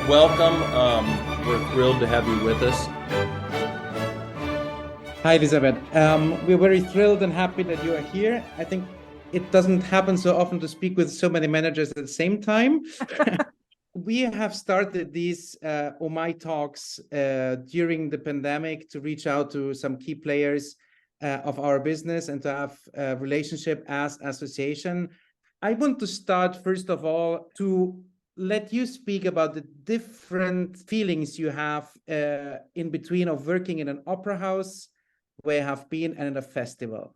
welcome. We're thrilled to have you with us. Hi, Elisabeth. We're very thrilled and happy that you are here. I think it doesn't happen so often to speak with so many managers at the same time. We have started these OMAI Talks during the pandemic to reach out to some key players of our business and to have a relationship as association. I want to start, first of all, to let you speak about the different feelings you have in between of working in an opera house, where you have been, and at a festival.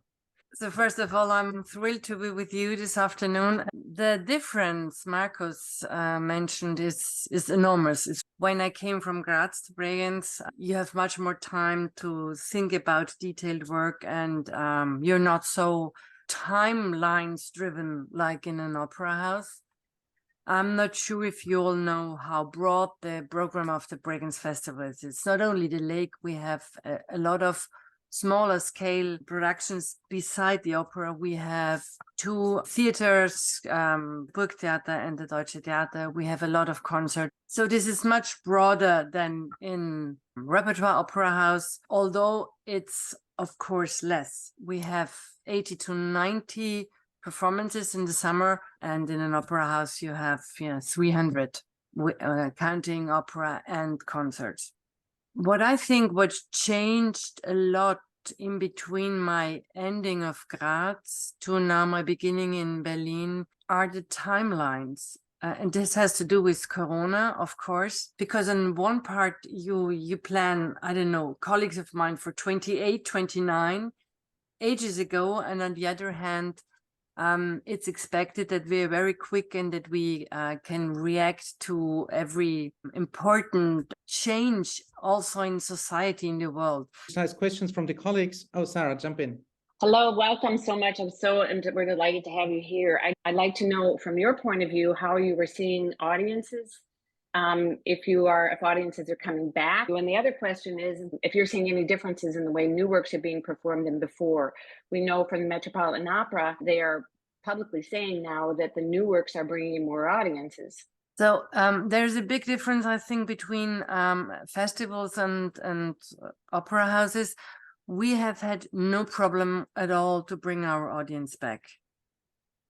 So first of all, I'm thrilled to be with you this afternoon. The difference Markus mentioned is enormous. When I came from Graz to Bregenz, you have much more time to think about detailed work, and you're not so timelines driven like in an opera house. I'm not sure if you all know how broad the program of the Bregenz Festival is. It's not only the lake, we have a lot of smaller scale productions beside the opera. We have two theaters, Burgtheater and the Deutsche Theater. We have a lot of concerts. So this is much broader than in repertoire opera house, although it's of course less. We have 80 to 90 performances in the summer, and in an opera house you have 300, counting opera and concerts. What I think what changed a lot in between my ending of Graz to now my beginning in Berlin are the timelines. And this has to do with Corona, of course, because on one part you plan, I don't know, colleagues of mine for 28, 29 ages ago, and on the other hand, it's expected that we are very quick and that we can react to every important change also in society, in the world. Nice questions from the colleagues. Oh, Sarah, jump in. Hello, welcome so much. We're delighted to have you here. I'd like to know from your point of view how you were seeing audiences, if audiences are coming back. And the other question is if you're seeing any differences in the way new works are being performed than before. We know from the Metropolitan Opera, they are publicly saying now that the new works are bringing in more audiences. So there's a big difference, I think, between festivals and opera houses. We have had no problem at all to bring our audience back.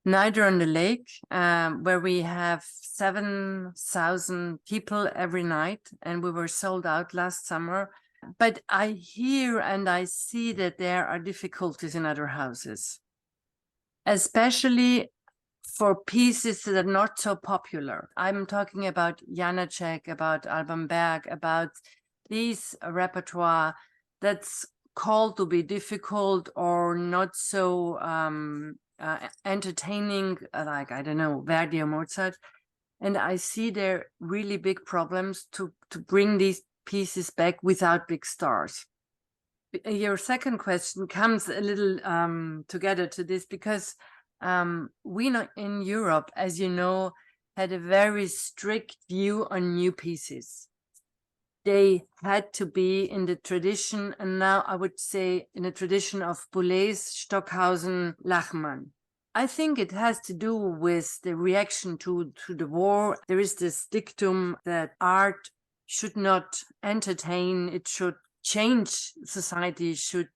Neither on the lake, where we have 7,000 people every night, and we were sold out last summer. But I hear and I see that there are difficulties in other houses, especially for pieces that are not so popular. I'm talking about Janacek, about Alban Berg, about these repertoire that's called to be difficult or not so entertaining, like, I don't know, Verdi or Mozart. And I see there really big problems to bring these pieces back without big stars. Your second question comes a little together to this, because we know in Europe, as you know, had a very strict view on new pieces. They had to be in the tradition, and now I would say in the tradition of Boulez, Stockhausen, Lachmann. I think it has to do with the reaction to the war. There is this dictum that art should not entertain, it should change society, should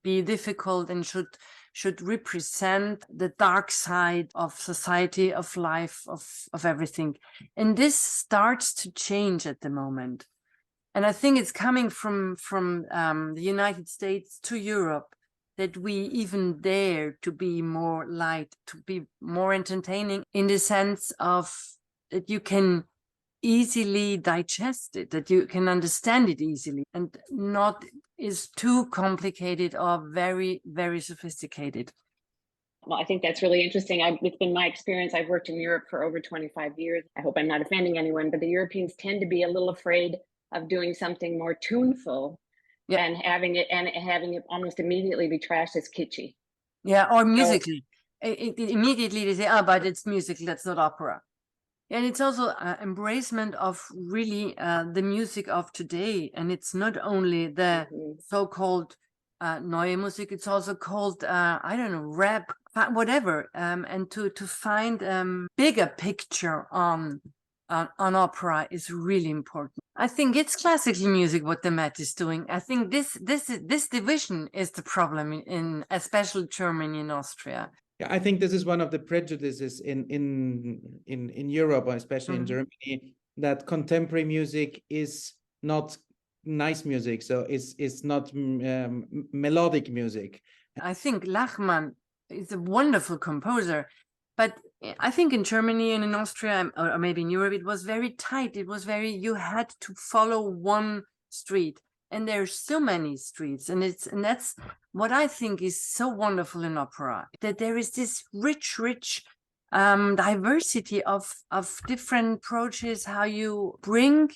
be difficult, and should represent the dark side of society, of life, of everything. And this starts to change at the moment. And I think it's coming from the United States to Europe that we even dare to be more light, to be more entertaining, in the sense of that you can easily digest it, that you can understand it easily, and not is too complicated or very, very sophisticated. Well, I think that's really interesting. It's been my experience. I've worked in Europe for over 25 years. I hope I'm not offending anyone, but the Europeans tend to be a little afraid of doing something more tuneful, yeah, and having it almost immediately be trashed as kitschy. Yeah, or musically. Immediately they say, oh, but it's musical, that's not opera. And it's also embracement of really the music of today. And it's not only the so-called Neue Musik, it's also called, I don't know, rap, whatever. And to find bigger picture on on opera is really important. I think it's classical music what the Met is doing. I think this division is the problem in especially Germany and Austria. Yeah, I think this is one of the prejudices in Europe, or especially in Germany, that contemporary music is not nice music. So it's not melodic music. I think Lachmann is a wonderful composer, but I think in Germany and in Austria, or maybe in Europe, it was very tight. It was you had to follow one street, and there's so many streets, and that's what I think is so wonderful in opera, that there is this rich diversity of different approaches, how you bring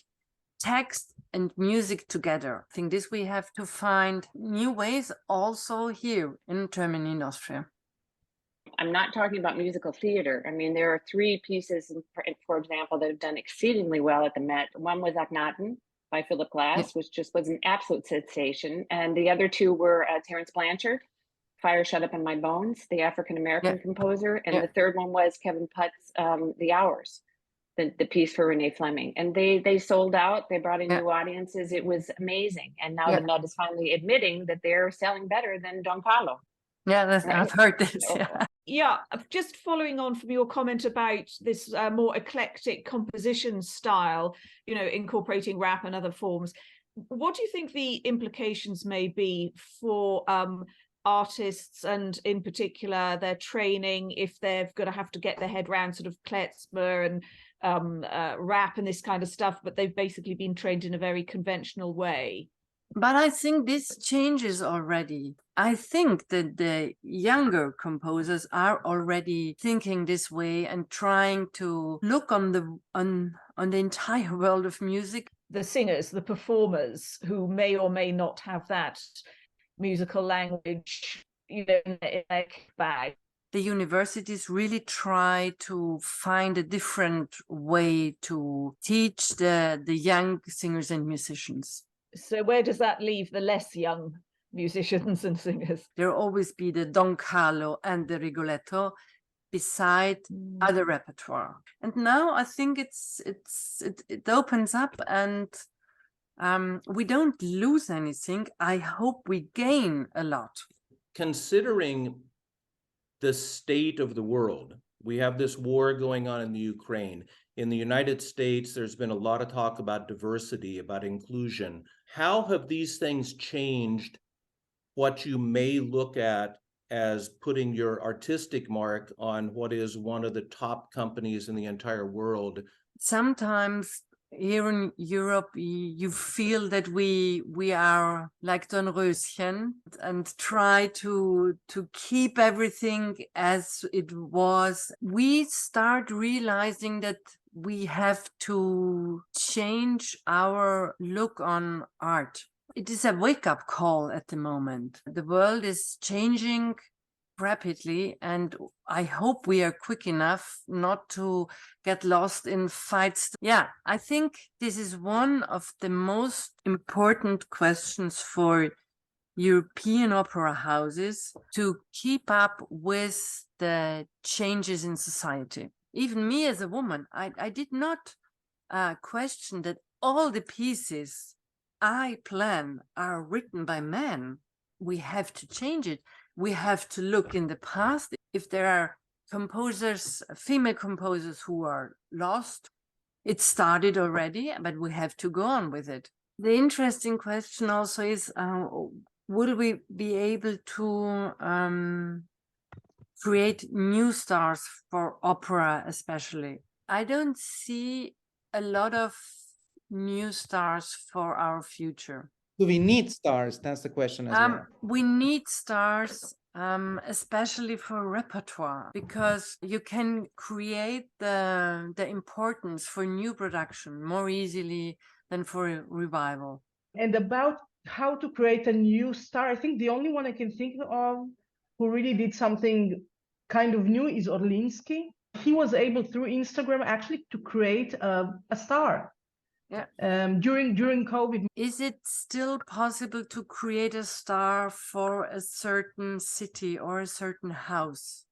text and music together. I think this we have to find new ways also here in Germany and Austria. I'm not talking about musical theater. I mean, there are 3 pieces, for example, that have done exceedingly well at the Met. One was Akhenaten by Philip Glass, which just was an absolute sensation. And the other 2 were Terence Blanchard, Fire Shut Up in My Bones, the African-American composer. And the third one was Kevin Putt's The Hours, the piece for Renee Fleming. And they sold out. They brought in new audiences. It was amazing. And now the Met is finally admitting that they're selling better than Don Carlo. Yeah, I've heard this. Yeah, just following on from your comment about this more eclectic composition style, you know, incorporating rap and other forms. What do you think the implications may be for artists, and in particular their training, if they're going to have to get their head around sort of klezmer and rap and this kind of stuff, but they've basically been trained in a very conventional way? But I think this changes already. I think that the younger composers are already thinking this way and trying to look on the entire world of music. The singers, the performers, who may or may not have that musical language, you know, in their bag. The universities really try to find a different way to teach the young singers and musicians. So where does that leave the less young musicians and singers? There'll always be the Don Carlo and the Rigoletto beside other repertoire. And now I think it opens up, and we don't lose anything. I hope we gain a lot. Considering the state of the world, we have this war going on in the Ukraine. In the United States, there's been a lot of talk about diversity, about inclusion. How have these things changed what you may look at as putting your artistic mark on what is one of the top companies in the entire world? Sometimes here in Europe, you feel that we are like Dornröschen and try to keep everything as it was. We start realizing that we have to change our look on art. It is a wake-up call at the moment. The world is changing rapidly, and I hope we are quick enough not to get lost in fights. Yeah, I think this is one of the most important questions for European opera houses, to keep up with the changes in society. Even me as a woman, I did not question that all the pieces I plan are written by men. We have to change it. We have to look in the past. If there are composers, female composers who are lost, it started already, but we have to go on with it. The interesting question also is, will we be able to create new stars for opera especially? I don't see a lot of new stars for our future. Do we need stars? That's the question as well. We need stars, especially for repertoire, because you can create the importance for new production more easily than for a revival. And about how to create a new star, I think the only one I can think of who really did something kind of new is Orlinsky. He was able through Instagram actually to create a star. Yeah. During COVID. Is it still possible to create a star for a certain city or a certain house,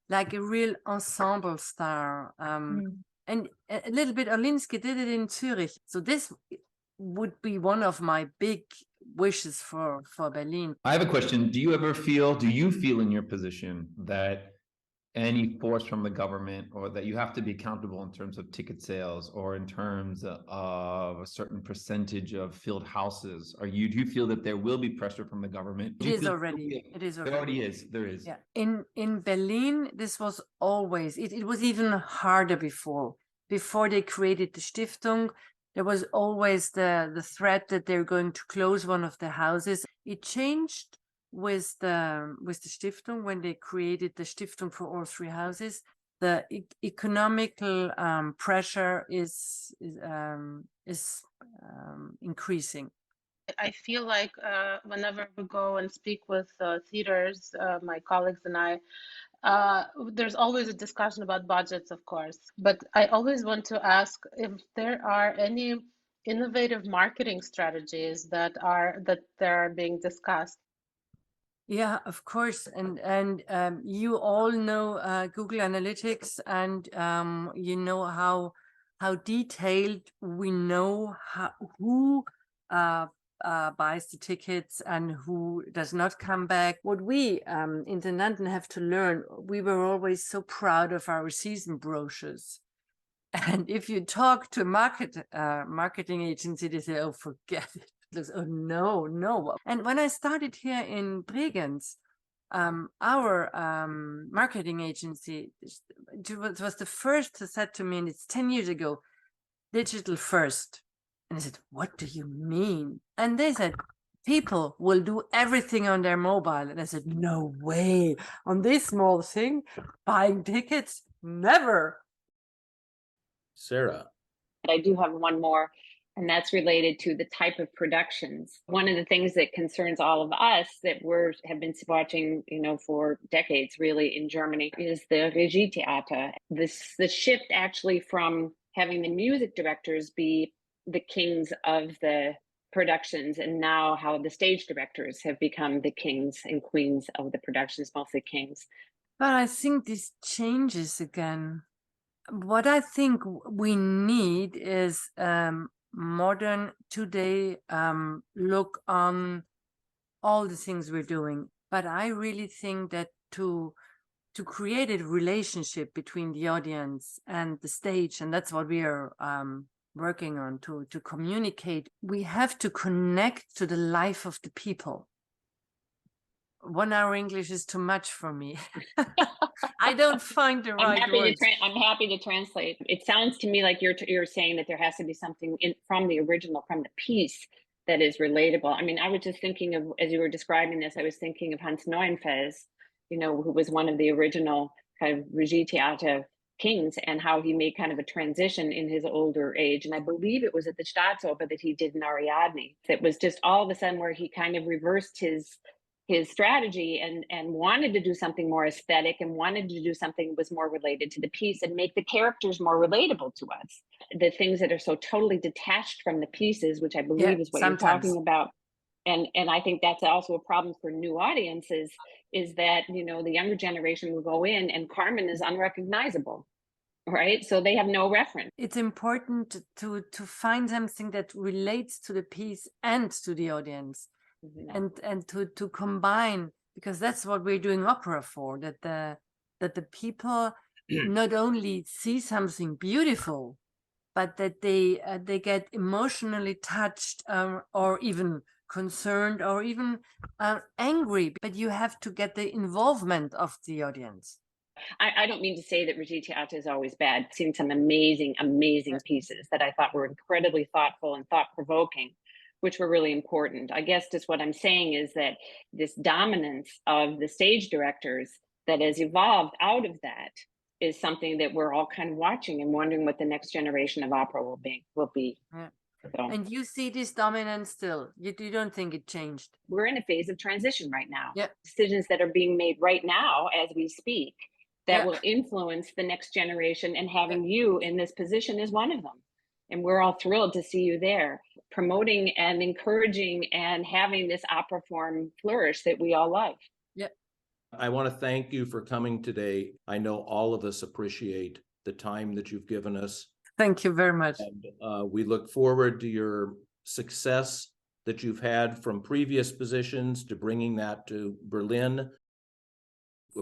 like a real ensemble star? And a little bit, Orlinski did it in Zurich. So this would be one of my big wishes for Berlin. I have a question. Do you feel in your position that any force from the government, or that you have to be accountable in terms of ticket sales or in terms of a certain percentage of filled houses? Do you feel that there will be pressure from the government? It is already. There already is. There is. Yeah. In Berlin, this was always, it was even harder before. Before they created the Stiftung, there was always the threat that they're going to close one of the houses. It changed with the Stiftung when they created the Stiftung for all three houses. The economical pressure is increasing. I feel like whenever we go and speak with theaters, my colleagues and I, there's always a discussion about budgets, of course, but I always want to ask if there are any innovative marketing strategies that are being discussed. Yeah, of course, and you all know Google Analytics, and you know how detailed we know who buys the tickets and who does not come back. What we Intendanten have to learn, we were always so proud of our season brochures. And if you talk to a marketing agency, they say, oh, forget it. Oh, no. And when I started here in Bregenz, our marketing agency was the first to said to me, and it's 10 years ago, digital first. And I said, what do you mean? And they said, people will do everything on their mobile. And I said, no way. On this small thing, buying tickets, never. Sarah. I do have one more, and that's related to the type of productions. One of the things that concerns all of us that have been watching, for decades really in Germany is the Regietheater. The shift actually from having the music directors be the kings of the productions, and now how the stage directors have become the kings and queens of the productions, mostly kings. But I think this changes again. What I think we need is modern today look on all the things we're doing. But I really think that to create a relationship between the audience and the stage, and that's what we are working on, to communicate, we have to connect to the life of the people. 1 hour English is too much for me. I don't find the right words. I'm happy to translate. It sounds to me like you're saying that there has to be something from the original, from the piece, that is relatable. I mean, I was just thinking of, as you were describing this, I was thinking of Hans Neuenfels, who was one of the original kind of Regietheater kings, and how he made kind of a transition in his older age. And I believe it was at the Staatsoper that he did an Ariadne. It was just all of a sudden where he kind of reversed his strategy and wanted to do something more aesthetic, and wanted to do something that was more related to the piece and make the characters more relatable to us. The things that are so totally detached from the pieces, which I believe is what you're talking about. And I think that's also a problem for new audiences, is that, the younger generation will go in and Carmen is unrecognizable, right? So they have no reference. It's important to find something that relates to the piece and to the audience. And to combine, because that's what we're doing opera for, that the people not only see something beautiful, but that they get emotionally touched, or even concerned, or even angry. But you have to get the involvement of the audience. I don't mean to say that Regietheater is always bad. I've seen some amazing pieces that I thought were incredibly thoughtful and thought-provoking, which were really important. I guess just what I'm saying is that this dominance of the stage directors that has evolved out of that is something that we're all kind of watching and wondering what the next generation of opera will be. Yeah. So, and you see this dominance still? You don't think it changed? We're in a phase of transition right now. Yeah. Decisions that are being made right now as we speak that will influence the next generation, and having you in this position is one of them. And we're all thrilled to see you there, promoting and encouraging and having this opera form flourish that we all love. Yeah. I want to thank you for coming today. I know all of us appreciate the time that you've given us. Thank you very much. And we look forward to your success that you've had from previous positions to bringing that to Berlin.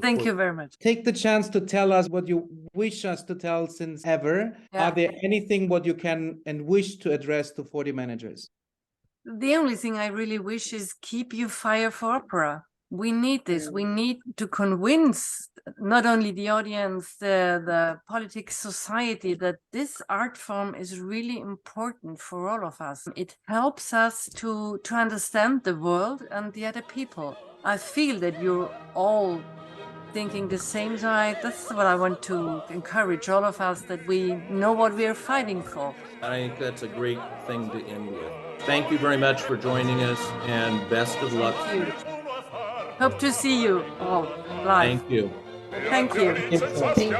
Thank you very much. Take the chance to tell us what you wish us to tell since ever. Yeah. Are there anything what you can and wish to address to 40 managers? The only thing I really wish is keep your fire for opera. We need this. We need to convince not only the audience, the politics, society, that this art form is really important for all of us. It helps us to understand the world and the other people. I feel that you're all thinking the same, so that's what I want to encourage all of us, that we know what we are fighting for. I think that's a great thing to end with. Thank you very much for joining us, and best of luck. Thank you. Hope to see you all live. Thank you. Thank you. Thank you.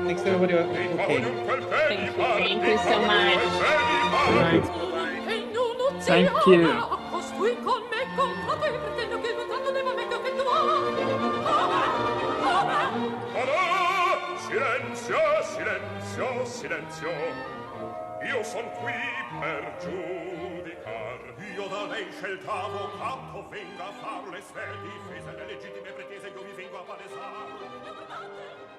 Thanks everybody. Okay. Thank you so much. Thank you. Silenzio, silenzio, io son qui per giudicar. Io da lei scelta avvocato venga a far le sue difese, le legittime pretese io vi vengo a palesar.